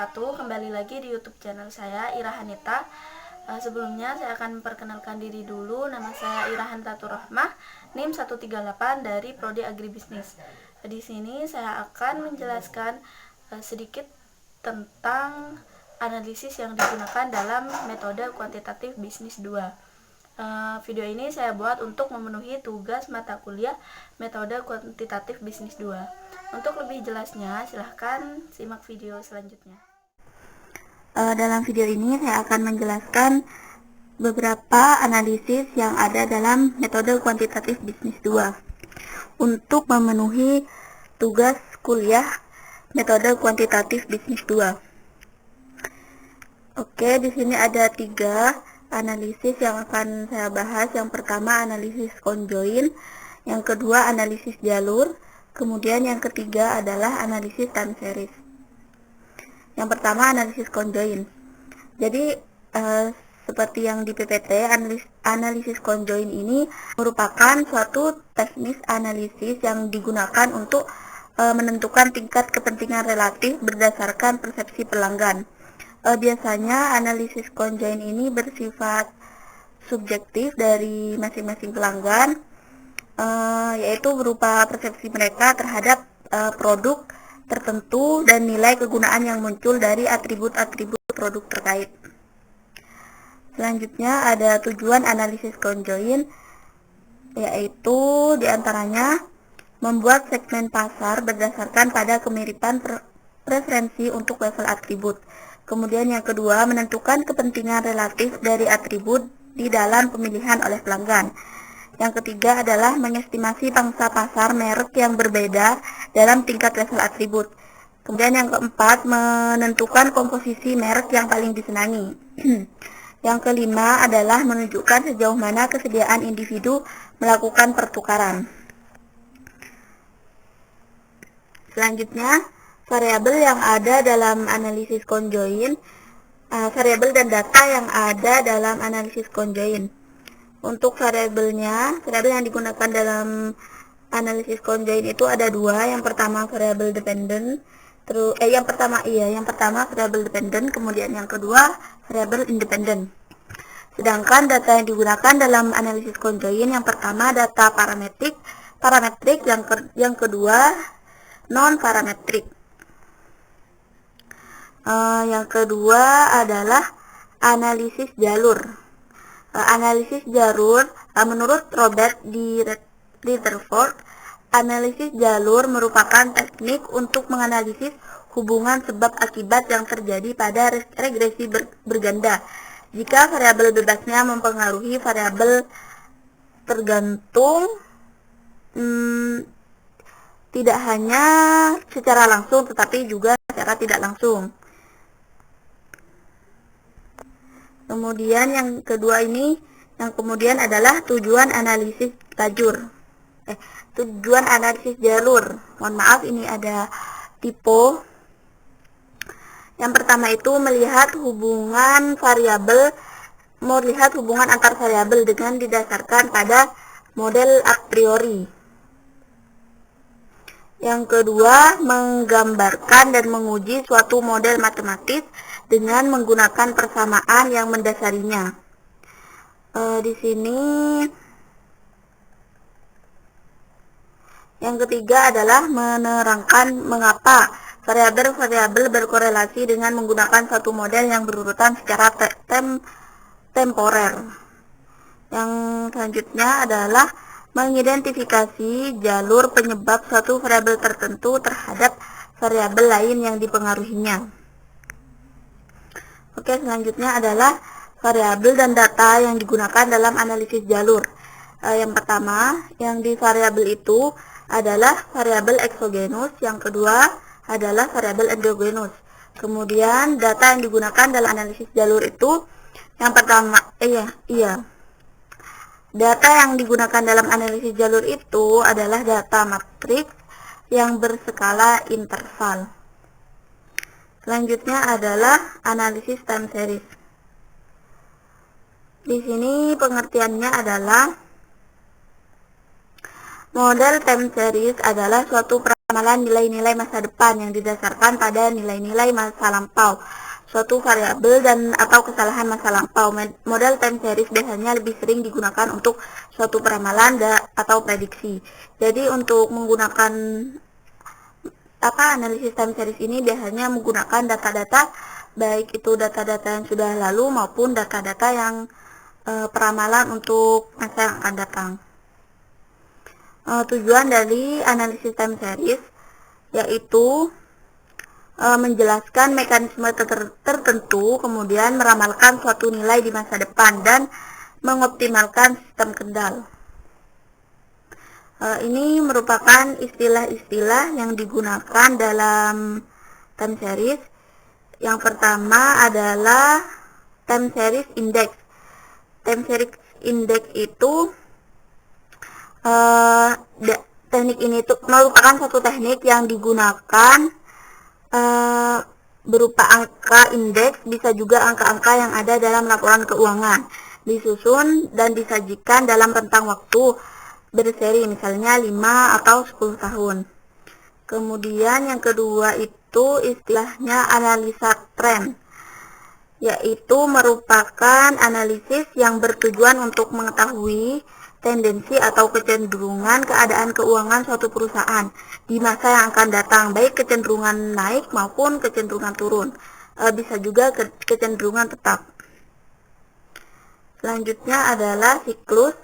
wabarakatuh. Kembali lagi di YouTube channel saya, Ira Hanita. Sebelumnya saya akan memperkenalkan diri dulu. Nama saya Ira Hanita Rahmah, NIM 138 dari Prodi Agribisnis. Di sini saya akan menjelaskan sedikit tentang analisis yang digunakan dalam metode kuantitatif bisnis 2. Video ini saya buat untuk memenuhi tugas mata kuliah metode kuantitatif bisnis 2. Untuk lebih jelasnya, silahkan simak video selanjutnya. Dalam video ini saya akan menjelaskan beberapa analisis yang ada dalam metode kuantitatif bisnis 2 untuk memenuhi tugas kuliah metode kuantitatif bisnis 2. Oke, di sini ada 3 analisis yang akan saya bahas. Yang pertama analisis conjoin, yang kedua analisis jalur, kemudian yang ketiga adalah analisis time series. Yang pertama analisis conjoin. Jadi seperti yang di PPT, analisis conjoin ini merupakan suatu teknis analisis yang digunakan untuk menentukan tingkat kepentingan relatif berdasarkan persepsi pelanggan. Biasanya analisis conjoin ini bersifat subjektif dari masing-masing pelanggan, yaitu berupa persepsi mereka terhadap produk tertentu dan nilai kegunaan yang muncul dari atribut-atribut produk terkait. Selanjutnya ada tujuan analisis conjoin, yaitu diantaranya membuat segmen pasar berdasarkan pada kemiripan preferensi untuk level atribut. Kemudian yang kedua, menentukan kepentingan relatif dari atribut di dalam pemilihan oleh pelanggan. Yang ketiga adalah mengestimasi pangsa pasar merek yang berbeda dalam tingkat level atribut. Kemudian yang keempat, menentukan komposisi merek yang paling disenangi. Yang kelima adalah menunjukkan sejauh mana kesediaan individu melakukan pertukaran. Selanjutnya, variabel yang ada dalam analisis conjoin, variabel dan data yang ada dalam analisis conjoin. Untuk variabelnya, variabel yang digunakan dalam analisis conjoin itu ada 2. Yang pertama variabel dependent, yang pertama variabel dependent, kemudian yang kedua variabel independent. Sedangkan data yang digunakan dalam analisis conjoin, yang pertama data parametrik, yang kedua non parametrik. Yang kedua adalah analisis jalur. Analisis jalur, menurut Robert D. Rutherford, analisis jalur merupakan teknik untuk menganalisis hubungan sebab akibat yang terjadi pada regresi berganda. Jika variabel bebasnya mempengaruhi variabel tergantung, tidak hanya secara langsung tetapi juga secara tidak langsung. Kemudian yang kedua ini, yang kemudian adalah tujuan analisis lajur. Tujuan analisis jalur. Mohon maaf, ini ada typo. Yang pertama itu melihat hubungan antar variabel dengan didasarkan pada model a priori. Yang kedua, menggambarkan dan menguji suatu model matematis dengan menggunakan persamaan yang mendasarinya. Di sini yang ketiga adalah menerangkan mengapa variabel-variabel berkorelasi dengan menggunakan satu model yang berurutan secara temporer. Yang selanjutnya adalah mengidentifikasi jalur penyebab suatu variabel tertentu terhadap variabel lain yang dipengaruhinya. Oke, selanjutnya adalah variabel dan data yang digunakan dalam analisis jalur. Yang pertama, yang di variabel itu adalah variabel eksogenus, yang kedua adalah variabel endogenus. Kemudian data yang digunakan dalam analisis jalur itu, yang pertama, data yang digunakan dalam analisis jalur itu adalah data matriks yang berskala interval. Selanjutnya adalah analisis time series. Di sini pengertiannya adalah model time series adalah suatu perangkat peramalan nilai-nilai masa depan yang didasarkan pada nilai-nilai masa lampau suatu variabel dan atau kesalahan masa lampau. Model time series biasanya lebih sering digunakan untuk suatu peramalan atau prediksi. Jadi untuk menggunakan analisis time series ini biasanya menggunakan data-data, baik itu data-data yang sudah lalu maupun data-data yang peramalan untuk masa yang akan datang. Tujuan dari analisis time series yaitu menjelaskan mekanisme tertentu, kemudian meramalkan suatu nilai di masa depan dan mengoptimalkan sistem kendal. Ini merupakan istilah-istilah yang digunakan dalam time series. Yang pertama adalah time series index. Time series index itu teknik ini merupakan suatu teknik yang digunakan berupa angka indeks, bisa juga angka-angka yang ada dalam laporan keuangan, disusun dan disajikan dalam rentang waktu berseri, misalnya 5 atau 10 tahun. Kemudian yang kedua itu istilahnya analisa tren, yaitu merupakan analisis yang bertujuan untuk mengetahui tendensi atau kecenderungan keadaan keuangan suatu perusahaan di masa yang akan datang, baik kecenderungan naik maupun kecenderungan turun, bisa juga kecenderungan tetap. Selanjutnya adalah siklus,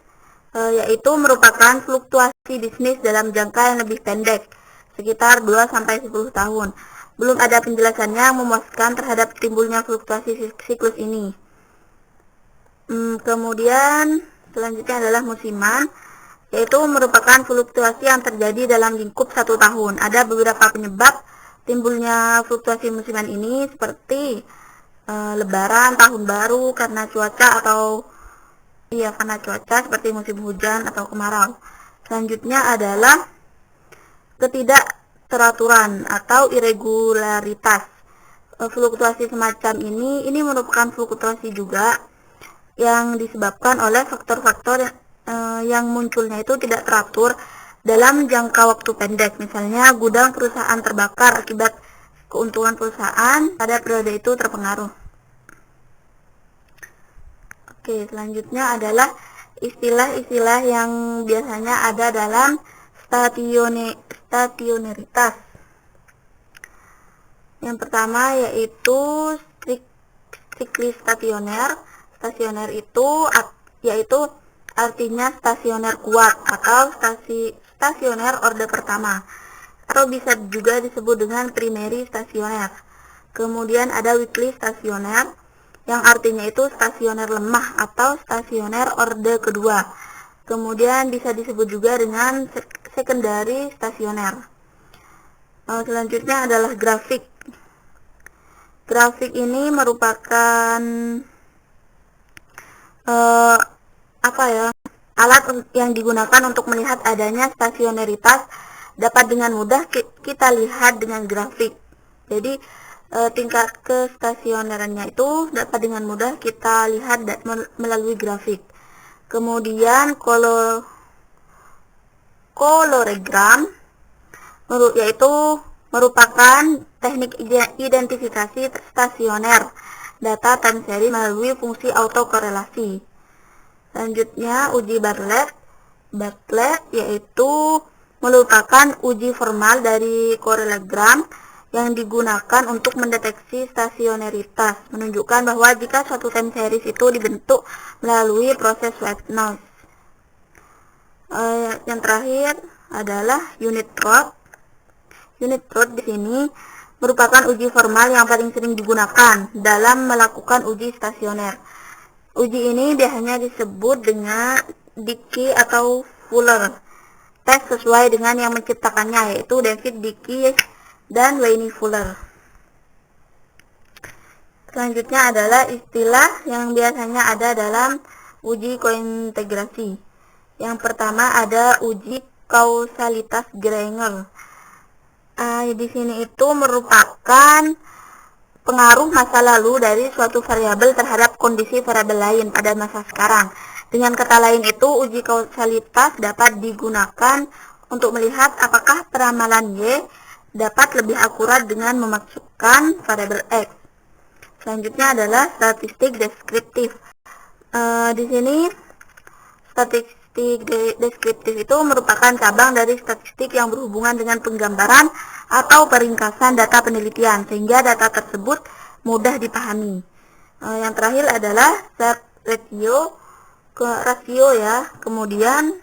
yaitu merupakan fluktuasi bisnis dalam jangka yang lebih pendek, sekitar 2-10 tahun. Belum ada penjelasannya yang memuaskan terhadap timbulnya fluktuasi siklus ini. Kemudian selanjutnya adalah musiman, yaitu merupakan fluktuasi yang terjadi dalam lingkup 1 tahun. Ada beberapa penyebab timbulnya fluktuasi musiman ini, seperti lebaran, tahun baru, karena cuaca seperti musim hujan atau kemarau. Selanjutnya adalah ketidakteraturan atau irregularitas. Fluktuasi semacam ini merupakan fluktuasi juga yang disebabkan oleh faktor-faktor yang munculnya itu tidak teratur dalam jangka waktu pendek. Misalnya gudang perusahaan terbakar akibat keuntungan perusahaan pada periode itu terpengaruh. Oke, selanjutnya adalah istilah-istilah yang biasanya ada dalam stationeritas. Yang pertama yaitu siklis stasioner. Stasioner itu yaitu artinya stasioner kuat atau stasioner orde pertama, atau bisa juga disebut dengan primary stasioner. Kemudian ada weakly stasioner yang artinya itu stasioner lemah atau stasioner orde kedua. Kemudian bisa disebut juga dengan secondary stasioner. Selanjutnya adalah grafik. Grafik ini merupakan alat yang digunakan untuk melihat adanya stasioneritas dapat dengan mudah kita lihat dengan grafik. Jadi tingkat kestasionerannya itu dapat dengan mudah kita lihat melalui grafik. Kemudian koloregram yaitu merupakan teknik identifikasi stasioner data time series melalui fungsi autokorelasi. Selanjutnya uji Bartlett yaitu merupakan uji formal dari korelogram yang digunakan untuk mendeteksi stasioneritas, menunjukkan bahwa jika suatu time series itu dibentuk melalui proses white noise. Yang terakhir adalah unit trot. Unit trot di sini merupakan uji formal yang paling sering digunakan dalam melakukan uji stasioner. Uji ini biasanya disebut dengan Dickey atau Fuller test sesuai dengan yang menciptakannya, yaitu David Dickey dan Wayne Fuller. Selanjutnya adalah istilah yang biasanya ada dalam uji kointegrasi. Yang pertama ada uji kausalitas Granger. Di sini itu merupakan pengaruh masa lalu dari suatu variabel terhadap kondisi variabel lain pada masa sekarang. Dengan kata lain itu, uji kausalitas dapat digunakan untuk melihat apakah peramalan Y dapat lebih akurat dengan memasukkan variabel X. Selanjutnya adalah statistik deskriptif. Di sini statistik deskriptif itu merupakan cabang dari statistik yang berhubungan dengan penggambaran atau peringkasan data penelitian sehingga data tersebut mudah dipahami. Yang terakhir adalah set rasio ya. Kemudian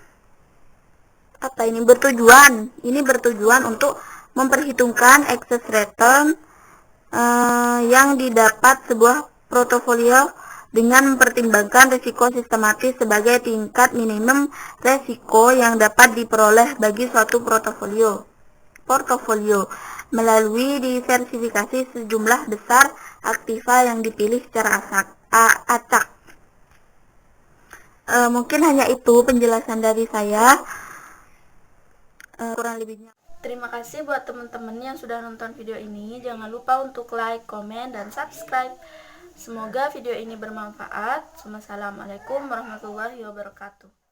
ini bertujuan untuk memperhitungkan excess return yang didapat sebuah portofolio dengan mempertimbangkan risiko sistematis sebagai tingkat minimum risiko yang dapat diperoleh bagi suatu portofolio melalui diversifikasi sejumlah besar aktiva yang dipilih secara acak. Mungkin hanya itu penjelasan dari saya. Kurang lebihnya. Terima kasih buat teman-teman yang sudah nonton video ini. Jangan lupa untuk like, komen, dan subscribe. Semoga video ini bermanfaat. Wassalamualaikum warahmatullahi wabarakatuh.